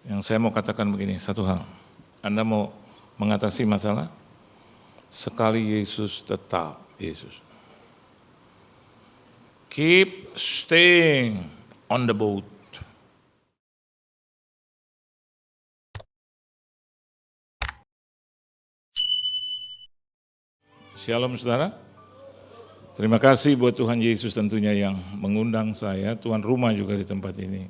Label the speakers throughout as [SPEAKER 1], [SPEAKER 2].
[SPEAKER 1] Yang saya mau katakan begini, satu hal. Anda mau mengatasi masalah, sekali Yesus tetap Yesus. Keep staying on the boat. Shalom saudara. Terima kasih buat Tuhan Yesus tentunya yang mengundang saya, tuan rumah juga di tempat ini.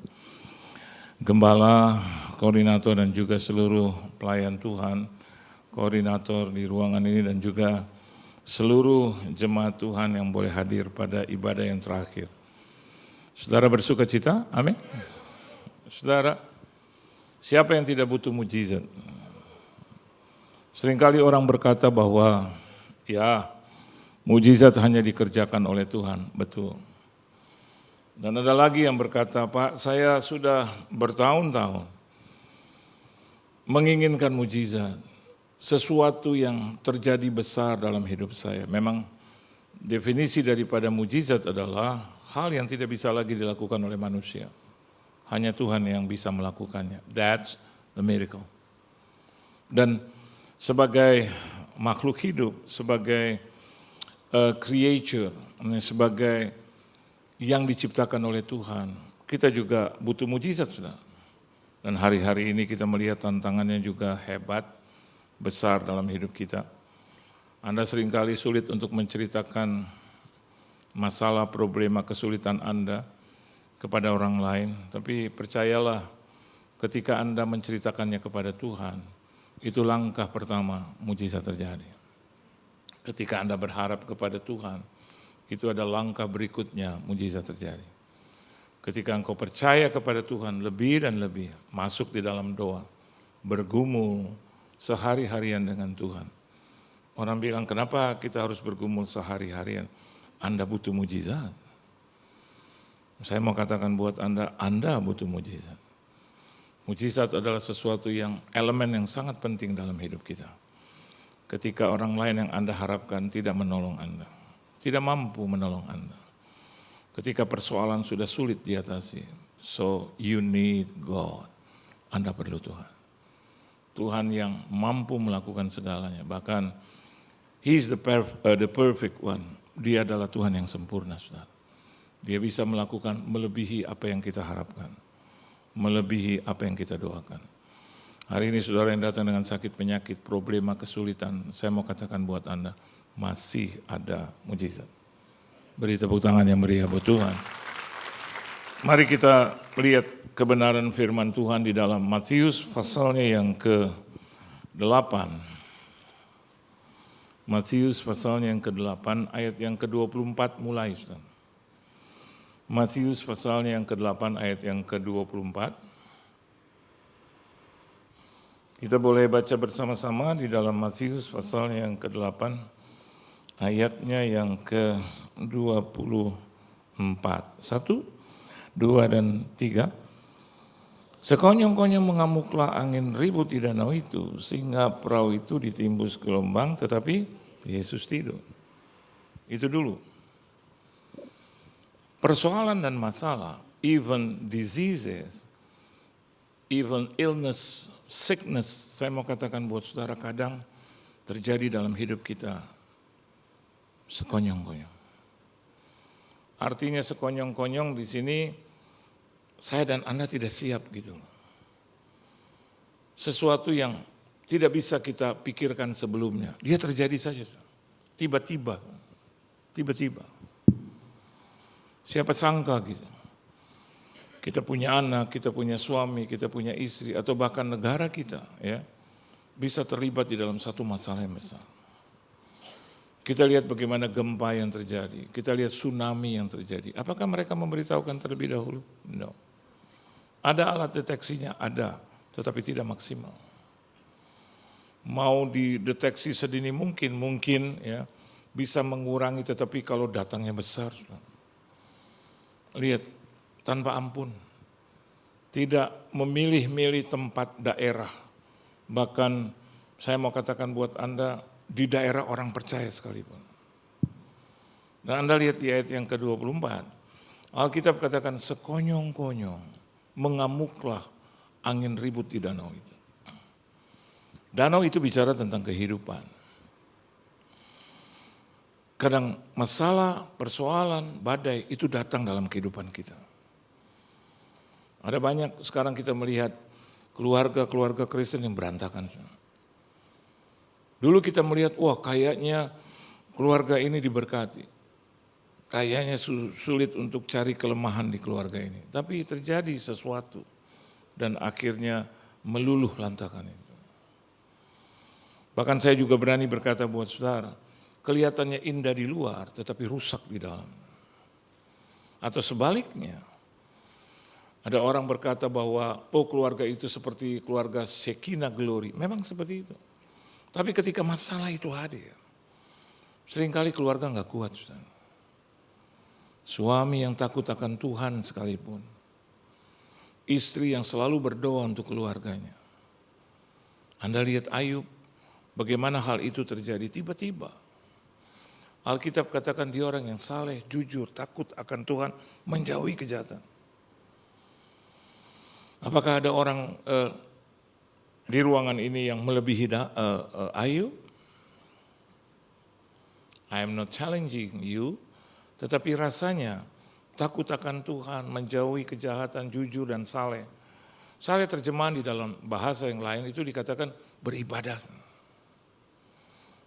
[SPEAKER 1] Gembala, koordinator dan juga seluruh pelayan Tuhan, koordinator di ruangan ini dan juga seluruh jemaat Tuhan yang boleh hadir pada ibadah yang terakhir. Saudara bersuka cita? Amin. Saudara, siapa yang tidak butuh mujizat? Seringkali orang berkata bahwa ya, mujizat hanya dikerjakan oleh Tuhan, betul. Dan ada lagi yang berkata, Pak, saya sudah bertahun-tahun menginginkan mujizat, sesuatu yang terjadi besar dalam hidup saya. Memang definisi daripada mujizat adalah hal yang tidak bisa lagi dilakukan oleh manusia. Hanya Tuhan yang bisa melakukannya. That's the miracle. Dan sebagai makhluk hidup, sebagai creature, sebagai yang diciptakan oleh Tuhan, kita juga butuh mujizat, saudara. Dan hari-hari ini kita melihat tantangannya juga hebat, besar dalam hidup kita. Anda seringkali sulit untuk menceritakan masalah, problema, kesulitan Anda kepada orang lain, tapi percayalah, ketika Anda menceritakannya kepada Tuhan, itu langkah pertama mujizat terjadi. Ketika Anda berharap kepada Tuhan, itu ada langkah berikutnya mujizat terjadi. Ketika engkau percaya kepada Tuhan lebih dan lebih, masuk di dalam doa, bergumul sehari-harian dengan Tuhan. Orang bilang, kenapa kita harus bergumul sehari-harian? Anda butuh mujizat. Saya mau katakan buat Anda butuh mujizat. Mujizat adalah sesuatu yang elemen yang sangat penting dalam hidup kita. Ketika orang lain yang Anda harapkan tidak menolong Anda, tidak mampu menolong Anda. Ketika persoalan sudah sulit diatasi, so you need God. Anda perlu Tuhan. Tuhan yang mampu melakukan segalanya. Bahkan He is the perfect one. Dia adalah Tuhan yang sempurna, saudara. Dia bisa melakukan melebihi apa yang kita harapkan, melebihi apa yang kita doakan. Hari ini saudara yang datang dengan sakit, penyakit, problema, kesulitan, saya mau katakan buat Anda, masih ada mujizat. Beri tepuk tangan yang meriah buat Tuhan. Mari kita lihat kebenaran firman Tuhan di dalam Matius pasalnya yang ke-8. Matius pasalnya yang ke-8 ayat yang ke-24 mulai. Saudara. Matius pasalnya yang ke-8 ayat yang ke-24. Kita boleh baca bersama-sama di dalam Matius pasal yang ke-8, ayatnya yang ke-24. 1, 2, dan 3. Sekonyong-konyong mengamuklah angin ribut di danau itu, sehingga perahu itu ditimbus gelombang, tetapi Yesus tidur. Itu dulu. Persoalan dan masalah, even diseases, even illness, sickness, saya mau katakan buat saudara, kadang terjadi dalam hidup kita sekonyong-konyong. Artinya sekonyong-konyong di sini, saya dan Anda tidak siap gitu. Sesuatu yang tidak bisa kita pikirkan sebelumnya, dia terjadi saja. Tiba-tiba. Siapa sangka gitu. Kita punya anak, kita punya suami, kita punya istri, atau bahkan negara kita ya bisa terlibat di dalam satu masalah yang besar. Kita lihat bagaimana gempa yang terjadi, kita lihat tsunami yang terjadi. Apakah mereka memberitahukan terlebih dahulu? No. Ada alat deteksinya? Ada, tetapi tidak maksimal. Mau dideteksi sedini mungkin ya bisa mengurangi, tetapi kalau datangnya besar, lihat, tanpa ampun, tidak memilih-milih tempat daerah. Bahkan saya mau katakan buat Anda, di daerah orang percaya sekalipun. Dan Anda lihat di ayat yang ke-24, Alkitab katakan sekonyong-konyong mengamuklah angin ribut di danau itu. Danau itu bicara tentang kehidupan. Kadang masalah, persoalan, badai itu datang dalam kehidupan kita. Ada banyak sekarang kita melihat keluarga-keluarga Kristen yang berantakan. Dulu kita melihat, wah kayaknya keluarga ini diberkati. Kayaknya sulit untuk cari kelemahan di keluarga ini. Tapi terjadi sesuatu dan akhirnya meluluh lantakan itu. Bahkan saya juga berani berkata buat saudara, kelihatannya indah di luar tetapi rusak di dalam. Atau sebaliknya, ada orang berkata bahwa keluarga itu seperti keluarga Shekinah Glory. Memang seperti itu. Tapi ketika masalah itu hadir, seringkali keluarga enggak kuat. Saudara. Suami yang takut akan Tuhan sekalipun, istri yang selalu berdoa untuk keluarganya. Anda lihat Ayub, bagaimana hal itu terjadi tiba-tiba. Alkitab katakan dia orang yang saleh, jujur, takut akan Tuhan, menjauhi kejahatan. Apakah ada orang di ruangan ini yang melebihi Ayub? I am not challenging you, tetapi rasanya takut akan Tuhan, menjauhi kejahatan, jujur dan saleh. Saleh terjemahan di dalam bahasa yang lain itu dikatakan beribadah.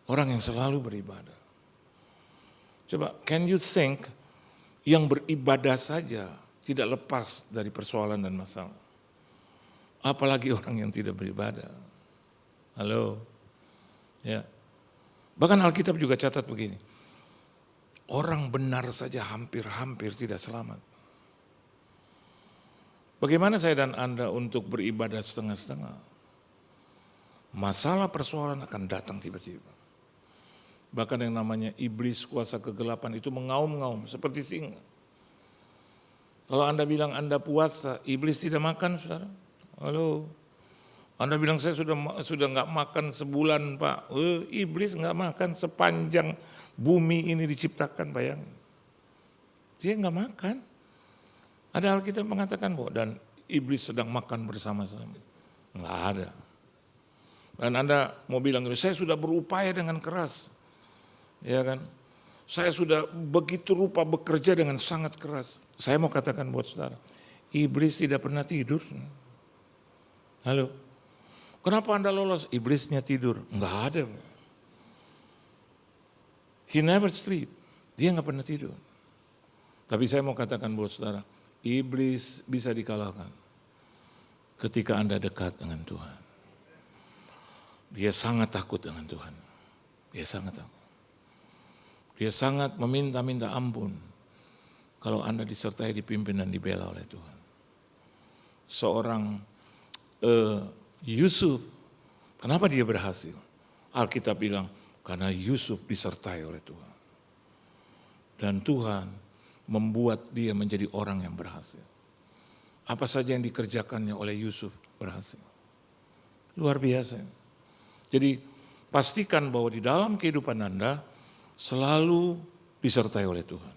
[SPEAKER 1] Orang yang selalu beribadah. Coba, can you think yang beribadah saja tidak lepas dari persoalan dan masalah? Apalagi orang yang tidak beribadah. Halo? Ya. Bahkan Alkitab juga catat begini. Orang benar saja hampir-hampir tidak selamat. Bagaimana saya dan Anda untuk beribadah setengah-setengah? Masalah persoalan akan datang tiba-tiba. Bahkan yang namanya iblis kuasa kegelapan itu mengaum-ngaum seperti singa. Kalau Anda bilang Anda puasa, iblis tidak makan, saudara. Halo. Anda bilang saya sudah nggak makan sebulan, Pak. Iblis nggak makan sepanjang bumi ini diciptakan, bayangin. Dia nggak makan. Ada Alkitab mengatakan bahwa dan iblis sedang makan bersama-sama. Nggak ada. Dan Anda mau bilang, saya sudah berupaya dengan keras. Ya kan, saya sudah begitu rupa bekerja dengan sangat keras. Saya mau katakan buat saudara, iblis tidak pernah tidur. Halo, kenapa Anda lolos? Iblisnya tidur, enggak ada. He never sleep, dia enggak pernah tidur. Tapi saya mau katakan buat saudara, iblis bisa dikalahkan ketika Anda dekat dengan Tuhan. Dia sangat takut dengan Tuhan, dia sangat takut. Dia sangat meminta-minta ampun kalau Anda disertai, dipimpin dan dibela oleh Tuhan. Seorang Yusuf, kenapa dia berhasil? Alkitab bilang, karena Yusuf disertai oleh Tuhan. Dan Tuhan membuat dia menjadi orang yang berhasil. Apa saja yang dikerjakannya oleh Yusuf berhasil. Luar biasa. Jadi pastikan bahwa di dalam kehidupan Anda, selalu disertai oleh Tuhan.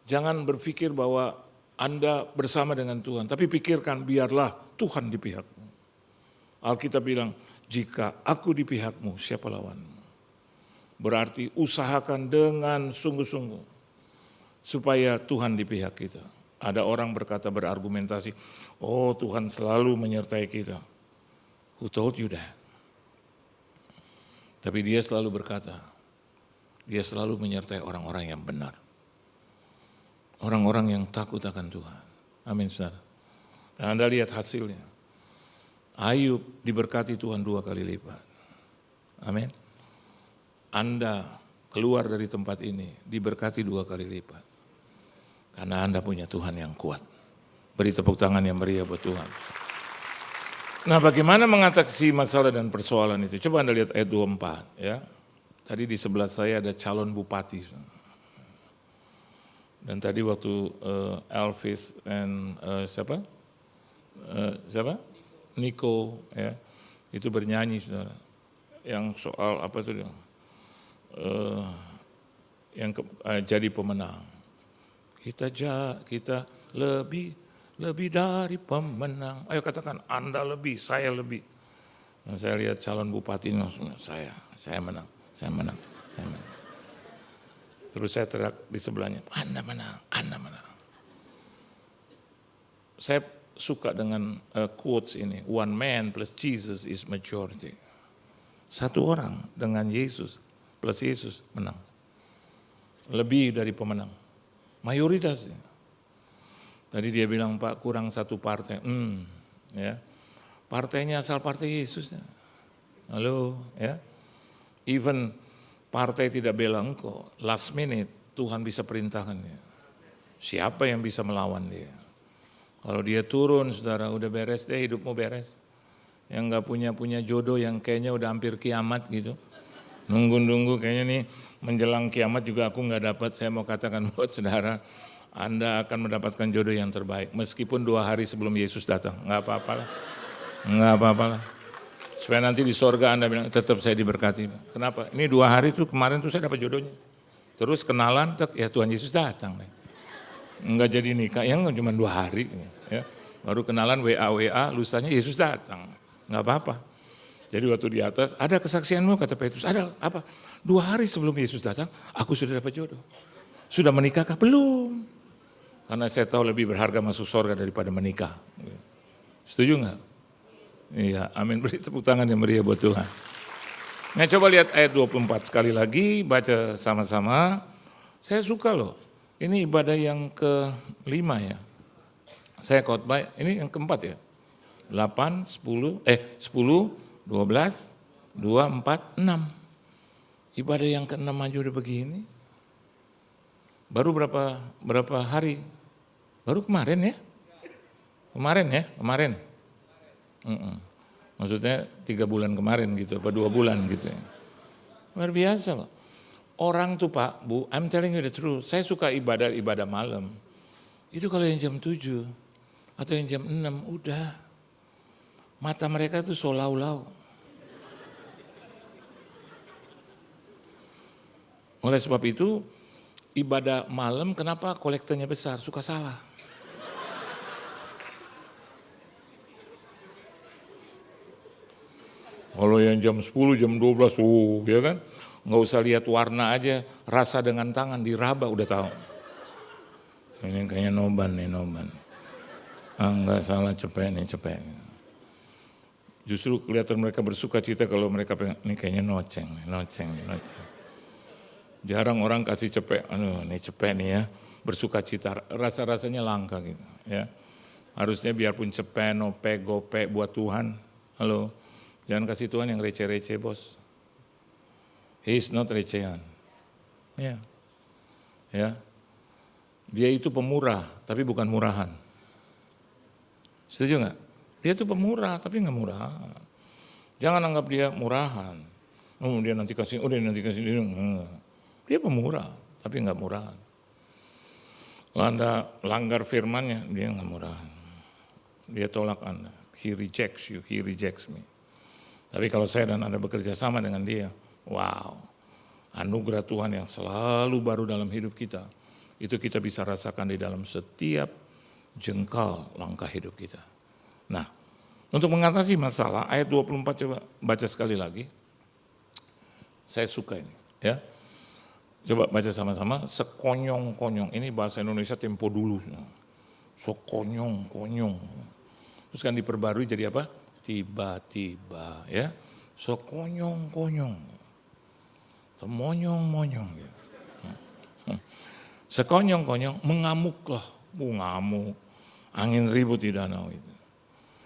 [SPEAKER 1] Jangan berpikir bahwa Anda bersama dengan Tuhan, tapi pikirkan biarlah Tuhan di pihakmu. Alkitab bilang, jika aku di pihakmu, siapa lawanmu? Berarti usahakan dengan sungguh-sungguh supaya Tuhan di pihak kita. Ada orang berkata berargumentasi, oh Tuhan selalu menyertai kita. Who told you that? Tapi dia selalu berkata, dia selalu menyertai orang-orang yang benar. Orang-orang yang takut akan Tuhan. Amin, saudara. Dan Anda lihat hasilnya. Ayub diberkati Tuhan 2 kali lipat. Amin. Anda keluar dari tempat ini diberkati 2 kali lipat. Karena Anda punya Tuhan yang kuat. Beri tepuk tangan yang meriah buat Tuhan. Nah, bagaimana mengatasi masalah dan persoalan itu? Coba Anda lihat ayat 24 ya. Tadi di sebelah saya ada calon bupati. Dan tadi waktu Elvis dan siapa? Nico ya, itu bernyanyi saudara. Yang soal apa itu yang jadi pemenang. Kita lebih lebih dari pemenang. Ayo katakan, Anda lebih, saya lebih. Nah, saya lihat calon bupati, saya menang, saya menang, saya menang. Terus saya teriak di sebelahnya, Anda menang, Anda menang. Saya suka dengan quotes ini, one man plus Jesus is majority. Satu orang dengan Yesus plus Yesus menang. Lebih dari pemenang. Mayoritas. Tadi dia bilang, Pak, kurang satu partai. Ya. Partainya asal partai Yesus. Halo, ya. Even partai tidak bela engkau, last minute Tuhan bisa perintahkan dia. Siapa yang bisa melawan dia? Kalau dia turun, saudara, udah beres deh, hidupmu beres. Yang gak punya jodoh yang kayaknya udah hampir kiamat gitu. Nunggu kayaknya nih menjelang kiamat juga aku gak dapat. Saya mau katakan buat saudara, Anda akan mendapatkan jodoh yang terbaik. Meskipun 2 hari sebelum Yesus datang, gak apa-apalah. Gak apa-apalah. Supaya nanti di sorga Anda bilang, tetap saya diberkati. Kenapa? Ini 2 hari tuh kemarin tuh saya dapat jodohnya. Terus kenalan, ya Tuhan Yesus datang. Enggak jadi nikah, ya cuma 2 hari. Ya. Baru kenalan WA, lusanya Yesus datang. Enggak apa-apa. Jadi waktu di atas, ada kesaksianmu kata Petrus, ada apa? 2 hari sebelum Yesus datang, aku sudah dapat jodoh. Sudah menikahkah? Belum. Karena saya tahu lebih berharga masuk surga daripada menikah. Setuju enggak? Iya, amin. Beri tepuk tangan yang meriah buat Tuhan. Nah coba lihat ayat 24 sekali lagi, baca sama-sama. Saya suka loh. Ini ibadah yang ke-5 ya. Saya khotbah, ini yang ke-4 ya. 8, 10, 12, 2, 4, 6. Ibadah yang ke-6 aja udah begini. Baru berapa hari? Baru kemarin ya? Kemarin. Maksudnya 3 bulan kemarin gitu, apa 2 bulan gitu ya. Luar biasa loh. Orang tuh Pak, Bu, I'm telling you the truth, saya suka ibadah malam. Itu kalau yang jam 7 atau yang jam 6, udah. Mata mereka tuh solau-lau. Oleh sebab itu, ibadah malam kenapa kolektornya besar? Suka salah. Kalau yang jam 10, jam 12, ya kan? Nggak usah lihat warna aja, rasa dengan tangan diraba udah tahu. Ini kayaknya noban. Enggak salah, cepet. Justru kelihatan mereka bersuka cita kalau mereka pengen, ini kayaknya noceng. Jarang orang kasih cepet, ini cepet nih ya, bersuka cita, rasa-rasanya langka gitu ya. Harusnya biarpun cepet, nope, gope buat Tuhan, halo, jangan kasih Tuhan yang receh-receh bos. He is not recehan. Ya. Dia itu pemurah, tapi bukan murahan. Setuju nggak? Dia itu pemurah, tapi nggak murahan. Jangan anggap dia murahan. Dia nanti kasih. Dia pemurah, tapi nggak murahan. Kalau Anda langgar firman-Nya, dia nggak murahan. Dia tolak Anda. He rejects you, he rejects me. Tapi kalau saya dan Anda bekerja sama dengan dia, wow, anugerah Tuhan yang selalu baru dalam hidup kita, itu kita bisa rasakan di dalam setiap jengkal langkah hidup kita. Nah, untuk mengatasi masalah, ayat 24 coba baca sekali lagi. Saya suka ini, ya. Coba baca sama-sama, sekonyong-konyong. Ini bahasa Indonesia tempo dulu. Sekonyong-konyong. Terus kan diperbarui jadi apa? Tiba-tiba, ya. Sekonyong-konyong. Semonyong-monyong. Ya. Sekonyong-konyong, mengamuklah. Ngamuk. Angin ribut di danau itu.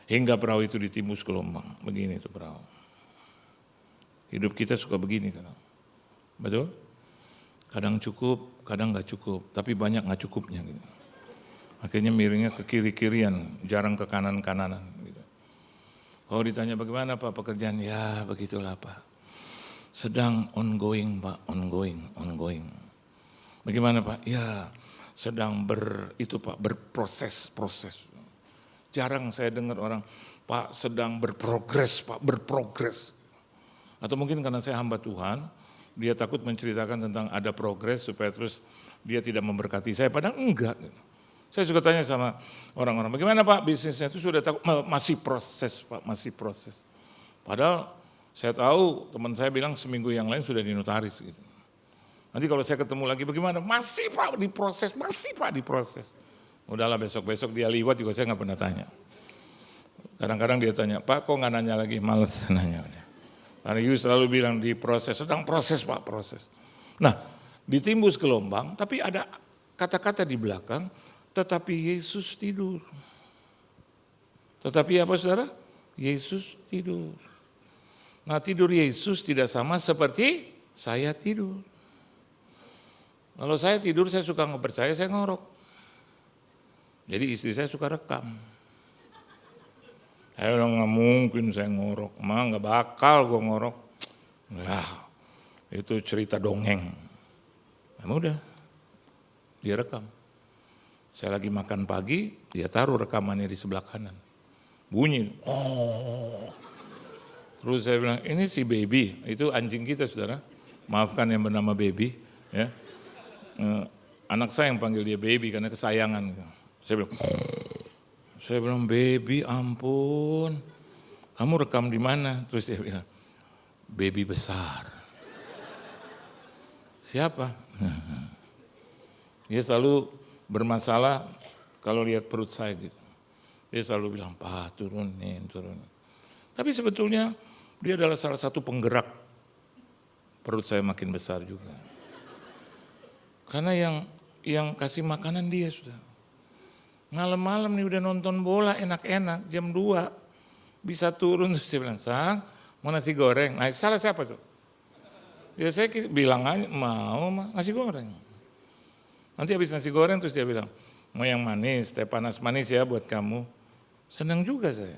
[SPEAKER 1] Hingga perahu itu ditimbus gelombang. Begini itu perahu. Hidup kita suka begini kan. Betul? Kadang cukup, kadang gak cukup. Tapi banyak gak cukupnya gitu. Akhirnya miringnya ke kiri-kirian, jarang ke kanan-kananan. Gitu. Kalau ditanya bagaimana Pak pekerjaan, ya begitulah Pak. Sedang ongoing Pak, ongoing. Bagaimana Pak? Ya sedang berproses. Jarang saya dengar orang, Pak sedang berprogres. Atau mungkin karena saya hamba Tuhan, dia takut menceritakan tentang ada progres supaya terus dia tidak memberkati saya. Padahal enggak. Saya suka tanya sama orang-orang, bagaimana Pak bisnisnya? Itu sudah tahu, masih proses Pak, masih proses. Padahal saya tahu teman saya bilang seminggu yang lain sudah dinotaris gitu. Nanti kalau saya ketemu lagi bagaimana? Masih Pak diproses, masih Pak diproses. Udahlah besok-besok dia liwat juga saya nggak pernah tanya. Kadang-kadang dia tanya, Pak kok nggak nanya lagi? Males nanya. Karena Yu selalu bilang diproses, sedang proses Pak, proses. Nah, ditimbus gelombang, tapi ada kata-kata di belakang, tetapi Yesus tidur. Tetapi apa saudara? Yesus tidur. Nah tidur Yesus tidak sama seperti saya tidur. Kalau saya tidur saya suka nggak percaya, saya ngorok. Jadi istri saya suka rekam. Saya bilang nggak mungkin saya ngorok, mah nggak bakal gue ngorok. Ya itu cerita dongeng. Nah, udah, dia rekam. Saya lagi makan pagi, dia taruh rekamannya di sebelah kanan. Bunyi, oh. Terus saya bilang, ini si Baby, itu anjing kita saudara. Maafkan yang bernama Baby. Ya. Anak saya yang panggil dia Baby karena kesayangan. Saya bilang, Baby ampun, kamu rekam di mana? Terus dia bilang, Baby besar. Siapa? Dia selalu bermasalah kalau lihat perut saya gitu. Dia selalu bilang, Pak turunin. Tapi sebetulnya dia adalah salah satu penggerak perut saya makin besar juga. Karena yang kasih makanan dia sudah. Malam-malam nih udah nonton bola enak-enak, jam 2 bisa turun terus dia bilang, Sang mau nasi goreng. Nah salah siapa tuh? Ya saya bilang aja mau nasi goreng. Nanti habis nasi goreng terus dia bilang, mau yang manis, teh panas manis ya buat kamu. Senang juga saya.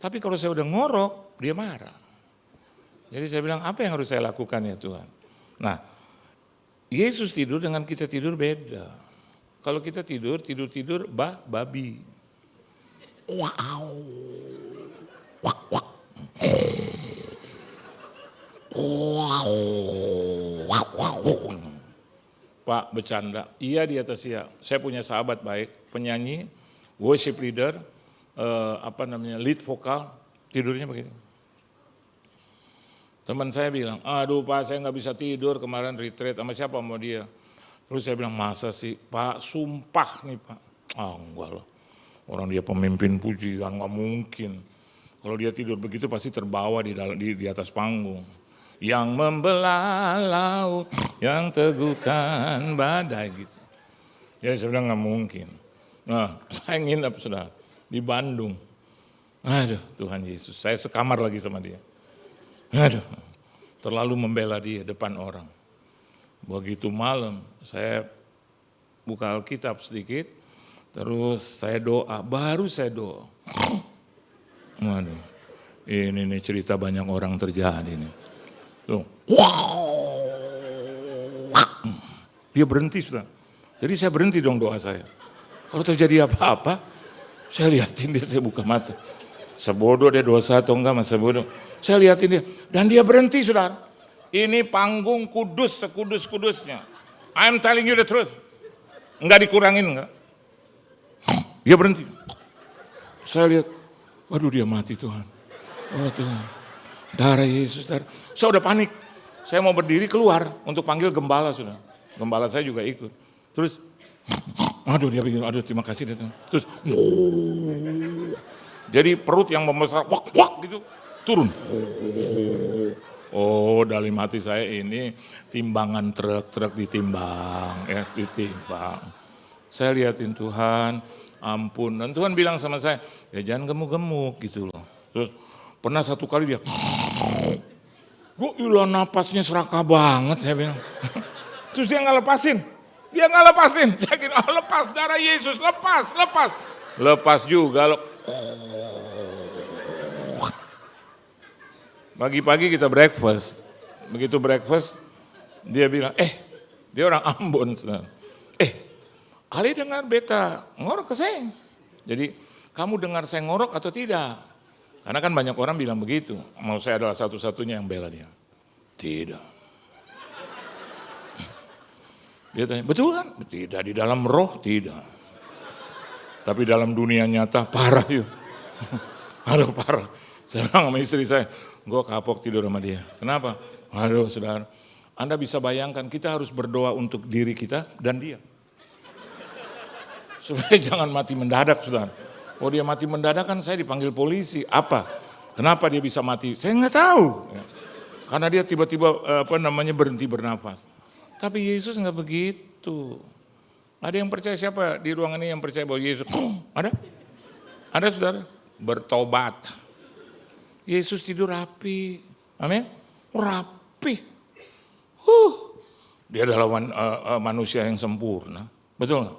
[SPEAKER 1] Tapi kalau saya udah ngorok, dia marah. Jadi saya bilang, apa yang harus saya lakukan ya Tuhan? Nah, Yesus tidur dengan kita tidur beda. Kalau kita tidur babi. Wow. Wak, wak. Wow. Wow, wow. Pak bercanda, iya di atas iya. Saya punya sahabat baik, penyanyi, worship leader, lead vokal, tidurnya begini. Teman saya bilang, aduh Pak saya nggak bisa tidur kemarin retreat sama siapa sama dia. Terus saya bilang, masa sih Pak, sumpah nih Pak. Enggak lah, orang dia pemimpin pujian, nggak mungkin. Kalau dia tidur begitu pasti terbawa di atas panggung. Yang membelah laut, yang teguhkan badai gitu. Jadi saya bilang nggak mungkin. Nah saya nginep saudara di Bandung. Aduh Tuhan Yesus, saya sekamar lagi sama dia. Aduh, terlalu membela dia depan orang. Begitu malam saya buka Alkitab sedikit, terus saya doa, baru saya doa. Waduh, ini cerita banyak orang terjadi nih. Tuh. Dia berhenti sudah. Jadi saya berhenti dong doa saya. Kalau terjadi apa-apa, saya lihatin dia, saya buka mata. Sebodoh dia dosa atau enggak, mas sebodoh. Saya lihatin dia, dan dia berhenti saudara. Ini panggung kudus, sekudus-kudusnya. I'm telling you the truth. Enggak dikurangin enggak. Dia berhenti. Saya lihat, waduh dia mati Tuhan. Oh Tuhan, darah Yesus, darah. Saya udah panik. Saya mau berdiri keluar untuk panggil gembala sudah. Gembala saya juga ikut. Terus, aduh dia bikin, aduh terima kasih dia. Terus, jadi perut yang membesar, wak gitu, turun. Oh dalam hati saya ini timbangan truk ditimbang, ya ditimbang. Saya lihatin Tuhan, ampun. Dan Tuhan bilang sama saya, ya jangan gemuk-gemuk gitu loh. Terus pernah satu kali dia, ilah napasnya serakah banget saya bilang. Terus dia nggak lepasin. Saya kira, lepas darah Yesus, lepas. Lepas juga loh. Pagi-pagi kita breakfast. Begitu breakfast, dia bilang, dia orang Ambon. Ali dengar beta ngorok ke saya. Jadi, kamu dengar saya ngorok atau tidak? Karena kan banyak orang bilang begitu. Mau saya adalah satu-satunya yang bela dia. Tidak. Dia tanya, betul kan? Tidak, di dalam roh tidak. Tapi dalam dunia nyata parah yuk. Aduh parah. Saya bilang sama istri saya, gue kapok tidur sama dia. Kenapa? Aduh saudara, Anda bisa bayangkan kita harus berdoa untuk diri kita dan dia. Supaya jangan mati mendadak saudara. Oh dia mati mendadak kan saya dipanggil polisi. Apa? Kenapa dia bisa mati? Saya nggak tahu. Karena dia tiba-tiba berhenti bernafas. Tapi Yesus nggak begitu. Ada yang percaya siapa di ruangan ini yang percaya bahwa Yesus? Ada? Ada saudara? Bertobat. Yesus tidur rapi. Amin. Rapi. Dia adalah manusia yang sempurna. Betul nggak?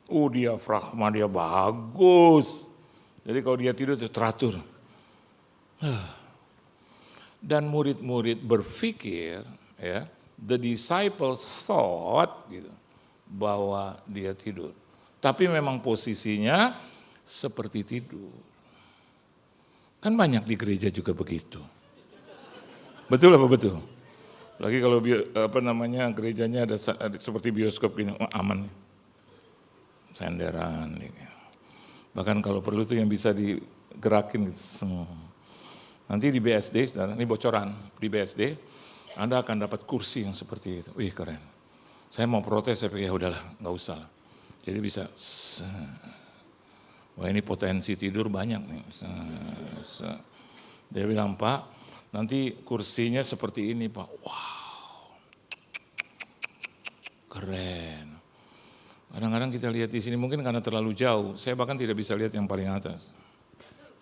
[SPEAKER 1] Diafragma dia bagus. Jadi kalau dia tidur itu teratur. Dan murid-murid berpikir, ya, the disciples thought gitu, bahwa dia tidur. Tapi memang posisinya seperti tidur. Kan banyak di gereja juga begitu. Betul apa betul? Lagi kalau gerejanya ada seperti bioskop gini, aman. Senderan. Bahkan kalau perlu tuh yang bisa digerakin gitu. Nanti di BSD, saudara, ini bocoran, di BSD Anda akan dapat kursi yang seperti itu. Wih keren. Saya mau protes, saya pikir ya udahlah, nggak usah lah. Jadi bisa, wah ini potensi tidur banyak nih. Dia bilang, Pak, nanti kursinya seperti ini Pak. Wow, keren. Kadang-kadang kita lihat di sini mungkin karena terlalu jauh, saya bahkan tidak bisa lihat yang paling atas.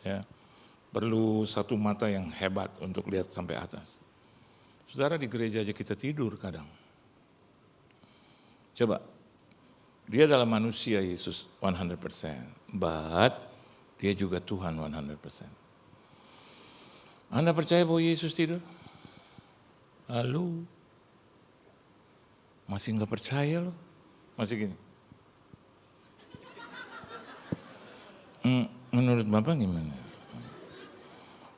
[SPEAKER 1] Ya. Perlu satu mata yang hebat untuk lihat sampai atas. Saudara, di gereja aja kita tidur kadang. Coba, dia adalah manusia Yesus 100%, but dia juga Tuhan 100%. Anda percaya bahwa Yesus tidur? Halo? Masih nggak percaya loh? Masih gini? Menurut Bapak gimana?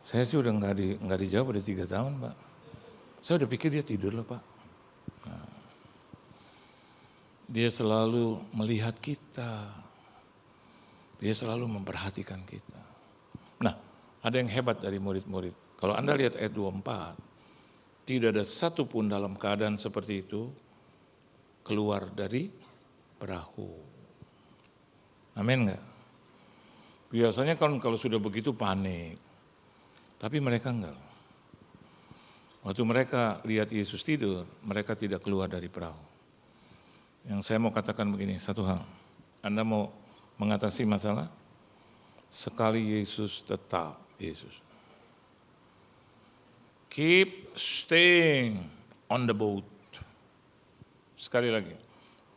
[SPEAKER 1] Saya sih udah nggak dijawab udah 3 tahun Pak. Saya udah pikir dia tidur loh Pak. Nah, dia selalu melihat kita. Dia selalu memperhatikan kita. Nah, ada yang hebat dari murid-murid. Kalau Anda lihat ayat 24, tidak ada satu pun dalam keadaan seperti itu keluar dari perahu. Amin enggak? Biasanya kalau sudah begitu panik. Tapi mereka enggak. Waktu mereka lihat Yesus tidur, mereka tidak keluar dari perahu. Yang saya mau katakan begini, satu hal. Anda mau mengatasi masalah? Sekali Yesus tetap Yesus. Keep staying on the boat. Sekali lagi.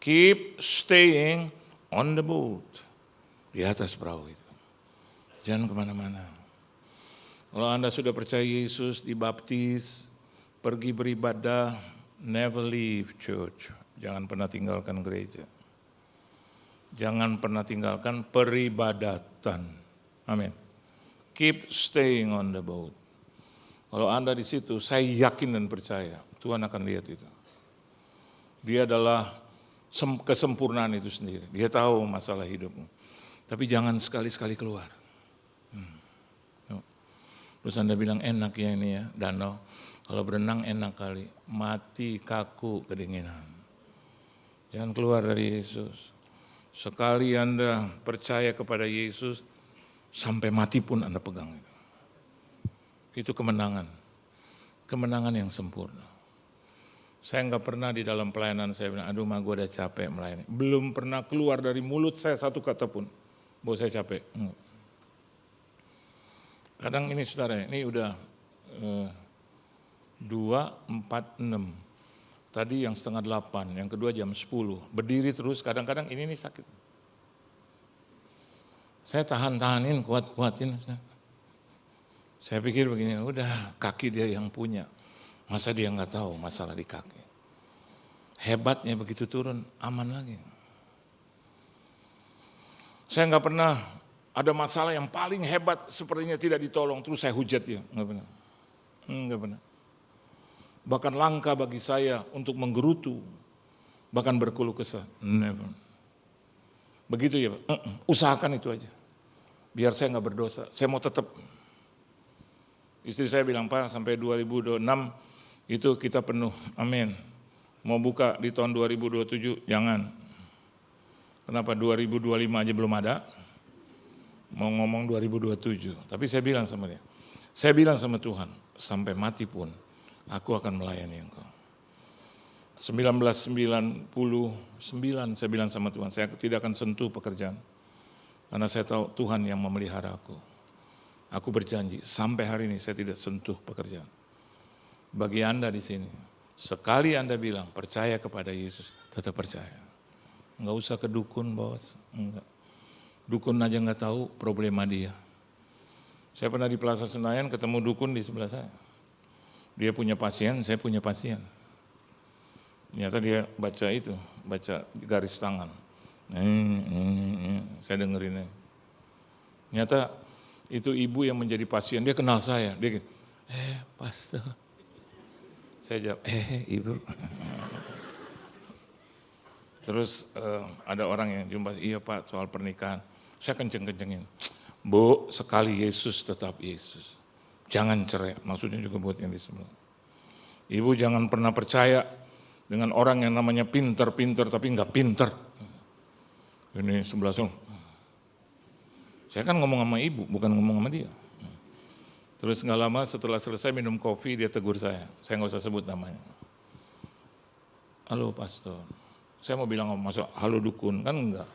[SPEAKER 1] Keep staying on the boat. Di atas perahu itu. Jangan kemana-mana. Kalau Anda sudah percaya Yesus, dibaptis, pergi beribadah, never leave church. Jangan pernah tinggalkan gereja. Jangan pernah tinggalkan peribadatan. Amin. Keep staying on the boat. Kalau Anda di situ, saya yakin dan percaya, Tuhan akan lihat itu. Dia adalah kesempurnaan itu sendiri. Dia tahu masalah hidupmu. Tapi jangan sekali-sekali keluar. Terus Anda bilang enak ya ini ya, danau. Kalau berenang enak kali, mati kaku kedinginan. Jangan keluar dari Yesus. Sekali Anda percaya kepada Yesus, sampai mati pun Anda pegang itu. Itu kemenangan. Kemenangan yang sempurna. Saya nggak pernah di dalam pelayanan saya bilang, aduh mah gue udah capek melayani. Belum pernah keluar dari mulut saya satu kata pun, bahwa saya capek. Kadang ini saudara, ini udah 2:46. Tadi yang 7:30, yang kedua jam 10. Berdiri terus, kadang-kadang ini sakit. Saya tahan-tahanin, kuat-kuatin. Saya pikir begini, udah kaki dia yang punya. Masa dia nggak tahu masalah di kaki. Hebatnya begitu turun, aman lagi. Saya nggak pernah ada masalah yang paling hebat sepertinya tidak ditolong, terus saya hujat dia. Nggak pernah. Nggak pernah. Bahkan langka bagi saya untuk menggerutu, bahkan berkeluh kesah. Never. Begitu ya Pak, usahakan itu aja. Biar saya nggak berdosa, saya mau tetap. Istri saya bilang, Pak sampai 2026 itu kita penuh, amin. Mau buka di tahun 2027, jangan. Kenapa 2025 aja belum ada, mau ngomong 2027. Tapi saya bilang sama dia, saya bilang sama Tuhan, sampai mati pun aku akan melayani Engkau. 1999 saya bilang sama Tuhan, saya tidak akan sentuh pekerjaan. Karena saya tahu Tuhan yang memelihara aku. Aku berjanji, sampai hari ini saya tidak sentuh pekerjaan. Bagi Anda di sini, sekali Anda bilang percaya kepada Yesus, tetap percaya. Enggak usah ke dukun, bos. Enggak. Dukun aja enggak tahu problema dia. Saya pernah di Plaza Senayan ketemu dukun di sebelah saya. Dia punya pasien, saya punya pasien. Ternyata dia baca itu, baca garis tangan. Saya dengerinnya. Ternyata itu ibu yang menjadi pasien, dia kenal saya. Dia gini, pastor. Saya jawab, ibu. Terus ada orang yang jumpa, iya Pak soal pernikahan. Saya kenceng-kencengin. Bu, sekali Yesus tetap Yesus. Jangan cerai, maksudnya juga buat yang di sebelah. Ibu jangan pernah percaya dengan orang yang namanya pinter-pinter tapi enggak pinter. Ini sebelah sana. Saya kan ngomong sama ibu, bukan ngomong sama dia. Terus nggak lama setelah selesai minum kopi, dia tegur saya nggak usah sebut namanya. Halo pastor, saya mau bilang masuk halo dukun, kan enggak.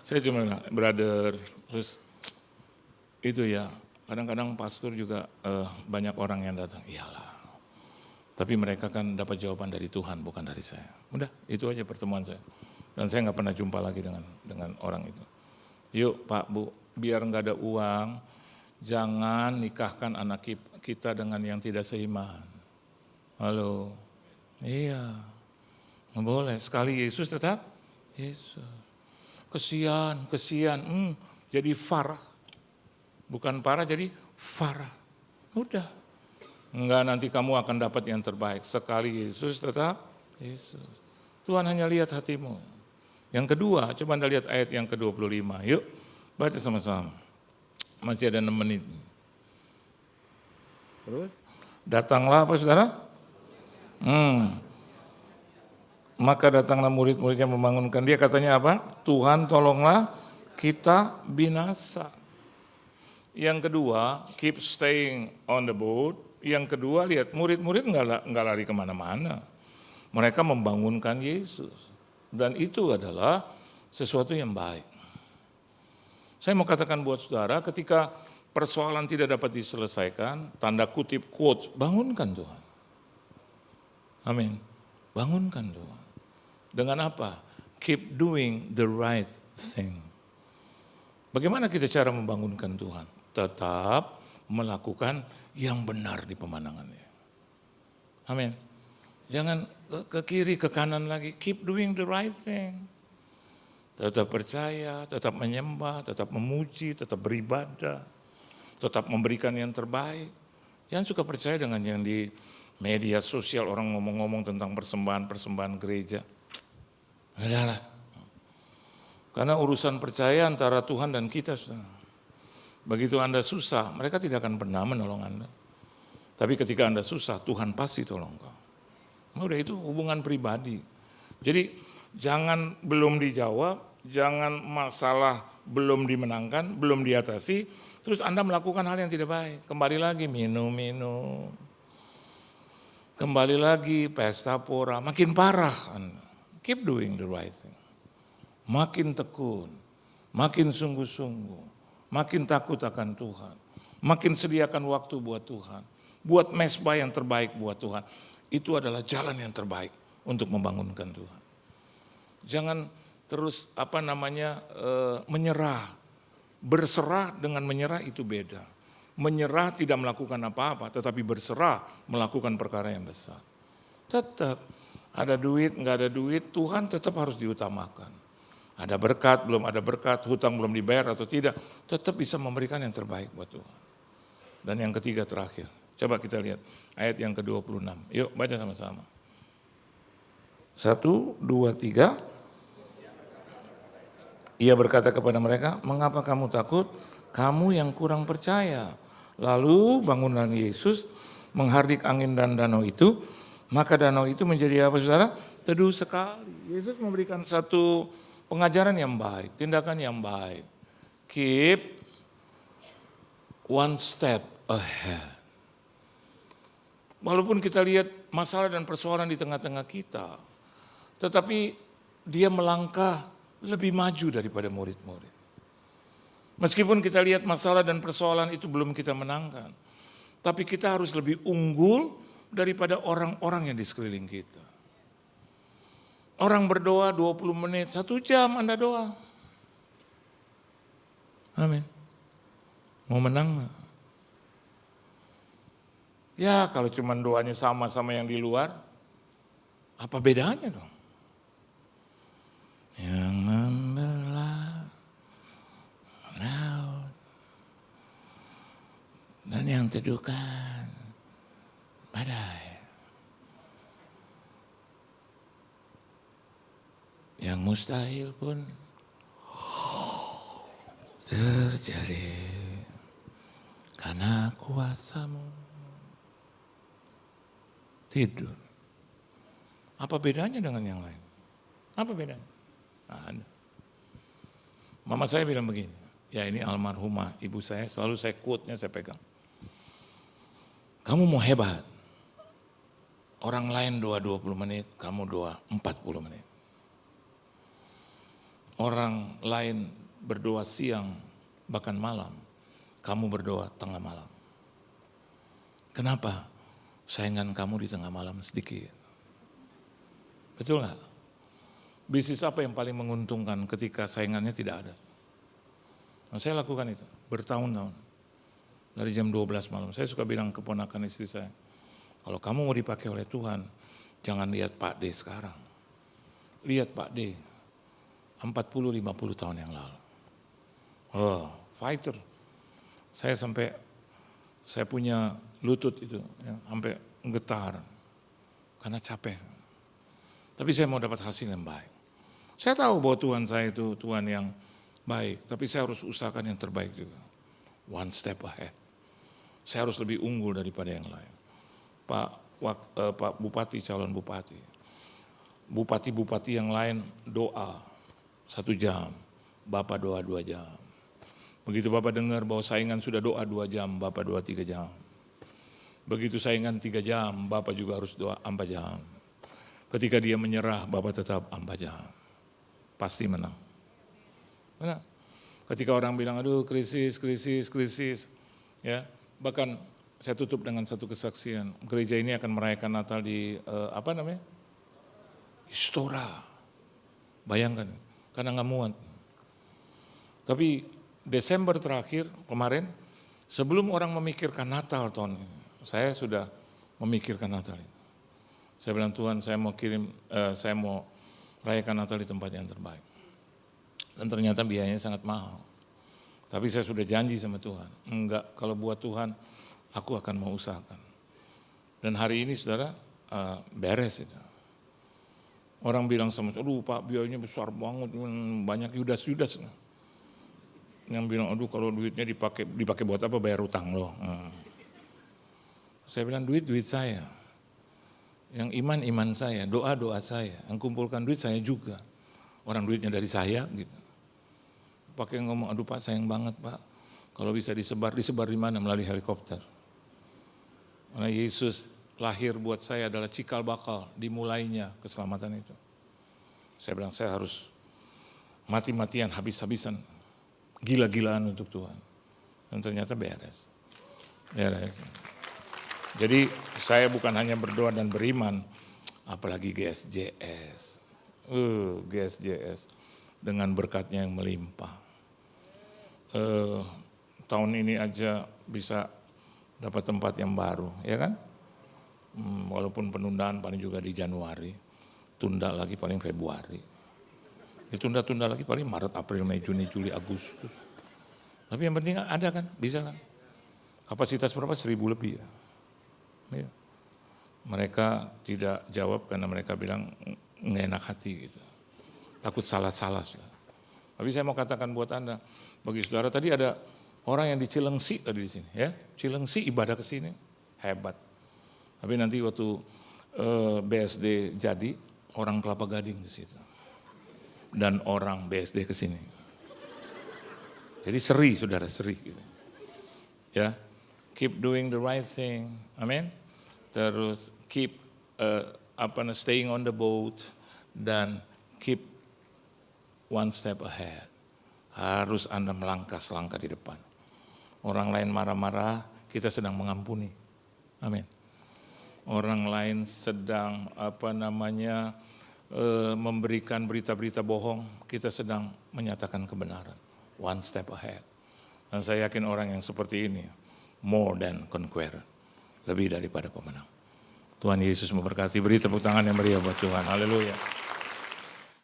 [SPEAKER 1] Saya cuma bilang, brother, terus itu ya, kadang-kadang pastor juga banyak orang yang datang, iyalah. Tapi mereka kan dapat jawaban dari Tuhan, bukan dari saya. Udah, itu aja pertemuan saya. Dan saya nggak pernah jumpa lagi dengan orang itu. Yuk Pak Bu, biar nggak ada uang, jangan nikahkan anak kita dengan yang tidak seiman. Halo, iya, nggak boleh. Sekali Yesus tetap Yesus. Kesian, jadi farah. Bukan parah jadi farah. Udah, enggak nanti kamu akan dapat yang terbaik. Sekali Yesus tetap Yesus. Tuhan hanya lihat hatimu. Yang kedua, coba Anda lihat ayat yang ke-25. Yuk, baca sama-sama. Masih ada 6 menit. Terus? Datanglah apa saudara? Maka datanglah murid-muridnya membangunkan dia. Katanya apa? Tuhan tolonglah kita binasa. Yang kedua, keep staying on the boat. Yang kedua, lihat murid-murid enggak lari kemana-mana. Mereka membangunkan Yesus. Dan itu adalah sesuatu yang baik. Saya mau katakan buat saudara, ketika persoalan tidak dapat diselesaikan, tanda kutip quotes, bangunkan Tuhan. Amin. Bangunkan Tuhan. Dengan apa? Keep doing the right thing. Bagaimana kita cara membangunkan Tuhan? Tetap melakukan yang benar di pemandangannya. Amin. Jangan ke kiri, ke kanan lagi. Keep doing the right thing. Tetap percaya, tetap menyembah, tetap memuji, tetap beribadah. Tetap memberikan yang terbaik. Jangan suka percaya dengan yang di media sosial orang ngomong-ngomong tentang persembahan gereja. Adalah. Karena urusan percaya antara Tuhan dan kita. Begitu Anda susah, mereka tidak akan pernah menolong Anda. Tapi ketika Anda susah, Tuhan pasti tolong kau. Nah, udah itu hubungan pribadi. Jadi jangan belum dijawab, jangan masalah belum dimenangkan, belum diatasi, terus Anda melakukan hal yang tidak baik. Kembali lagi minum-minum. Kembali lagi pesta pora, makin parah Anda. Keep doing the right thing. Makin tekun, makin sungguh-sungguh, makin takut akan Tuhan. Makin sediakan waktu buat Tuhan. Buat mesbah yang terbaik buat Tuhan. Itu adalah jalan yang terbaik untuk membangunkan Tuhan. Jangan terus menyerah. Berserah dengan menyerah itu beda. Menyerah tidak melakukan apa-apa, tetapi berserah melakukan perkara yang besar. Tetap ada duit, nggak ada duit, Tuhan tetap harus diutamakan. Ada berkat, belum ada berkat, hutang belum dibayar atau tidak, tetap bisa memberikan yang terbaik buat Tuhan. Dan yang ketiga terakhir, coba kita lihat ayat yang ke-26. Yuk baca sama-sama. 1, 2, 3. Ia berkata kepada mereka, mengapa kamu takut? Kamu yang kurang percaya. Lalu bangunlah Yesus menghardik angin dan danau itu. Maka danau itu menjadi apa saudara? Teduh sekali. Yesus memberikan satu pengajaran yang baik, tindakan yang baik. Keep one step ahead. Walaupun kita lihat masalah dan persoalan di tengah-tengah kita, tetapi dia melangkah lebih maju daripada murid-murid. Meskipun kita lihat masalah dan persoalan itu belum kita menangkan, tapi kita harus lebih unggul daripada orang-orang yang di sekeliling kita. Orang berdoa 20 menit, 1 jam Anda doa. Amin. Mau menang nggak? Ya kalau cuma doanya sama-sama yang di luar, apa bedanya dong? Yang membelah laut dan yang teduhkan badai. Yang mustahil pun terjadi karena kuasa-Mu. Tidur. Apa bedanya dengan yang lain? Apa bedanya? Nah, ada. Mama saya bilang begini, ya ini almarhumah ibu saya, selalu saya quote-nya saya pegang. Kamu mau hebat, orang lain doa 20 menit, kamu doa 40 menit. Orang lain berdoa siang, bahkan malam, kamu berdoa tengah malam. Kenapa? Saingan kamu di tengah malam sedikit. Betul nggak? Bisnis apa yang paling menguntungkan ketika saingannya tidak ada? Nah, saya lakukan itu bertahun-tahun. Dari jam 12 malam. Saya suka bilang keponakan istri saya, kalau kamu mau dipakai oleh Tuhan, jangan lihat Pak D sekarang. Lihat Pak D 40-50 tahun yang lalu. Oh, fighter. Saya punya lutut itu, ya, sampai getar karena capek. Tapi saya mau dapat hasil yang baik. Saya tahu bahwa Tuhan saya itu Tuhan yang baik, tapi saya harus usahakan yang terbaik juga. One step ahead. Saya harus lebih unggul daripada yang lain. Pak Bupati, calon Bupati. Bupati-bupati yang lain doa 1 jam, Bapak doa 2 jam. Begitu Bapak dengar bahwa saingan sudah doa 2 jam, Bapak doa 3 jam. Begitu saingan 3 jam, Bapak juga harus doa 4 jam. Ketika dia menyerah, Bapak tetap 4 jam. Pasti menang. Menang. Ketika orang bilang, aduh krisis, ya, bahkan saya tutup dengan satu kesaksian. Gereja ini akan merayakan Natal di Istora. Bayangkan, karena nggak muat. Tapi Desember terakhir kemarin, sebelum orang memikirkan Natal tahun ini, saya sudah memikirkan Natal itu. Saya bilang Tuhan, saya mau rayakan Natal di tempat yang terbaik. Dan ternyata biayanya sangat mahal. Tapi saya sudah janji sama Tuhan, enggak, kalau buat Tuhan, aku akan mau usahakan. Dan hari ini saudara, beres itu. Orang bilang sama saya, aduh Pak biayanya besar banget, banyak Yudas. Yang bilang, aduh kalau duitnya dipakai buat apa, bayar utang loh. Saya bilang duit saya, yang iman saya, doa saya, yang kumpulkan duit saya juga. Orang duitnya dari saya gitu. Pakai ngomong, aduh Pak sayang banget Pak, kalau bisa disebar di mana? Melalui helikopter. Karena Yesus lahir buat saya adalah cikal bakal dimulainya keselamatan itu. Saya bilang saya harus mati-matian, habis-habisan, gila-gilaan untuk Tuhan. Dan ternyata beres. Jadi saya bukan hanya berdoa dan beriman, apalagi GSJS. GSJS dengan berkatnya yang melimpah. Tahun ini aja bisa dapat tempat yang baru, ya kan? Walaupun penundaan paling juga di Januari, tunda lagi paling Februari. Ditunda-tunda lagi paling Maret, April, Mei, Juni, Juli, Agustus. Tapi yang penting ada kan, bisa kan? Kapasitas berapa? 1.000 lebih ya. Ya. Mereka tidak jawab karena mereka bilang nggak enak hati gitu. Takut salah-salah. Tapi saya mau katakan buat Anda, bagi saudara tadi ada orang yang di Cilengsi tadi di sini, ya. Cilengsi ibadah ke sini, hebat. Tapi nanti waktu BSD jadi, orang Kelapa Gading ke situ. Dan orang BSD ke sini. Jadi seri, saudara, seri. Gitu. Ya, keep doing the right thing, amin. Terus keep staying on the boat dan keep one step ahead. Harus Anda melangkah selangkah di depan. Orang lain marah-marah, kita sedang mengampuni. Amin. Orang lain sedang memberikan berita-berita bohong, kita sedang menyatakan kebenaran. One step ahead. Dan saya yakin orang yang seperti ini more than conqueror, lebih daripada pemenang. Tuhan Yesus memberkati. Beri tepuk tangan yang meriah buat Tuhan. Haleluya.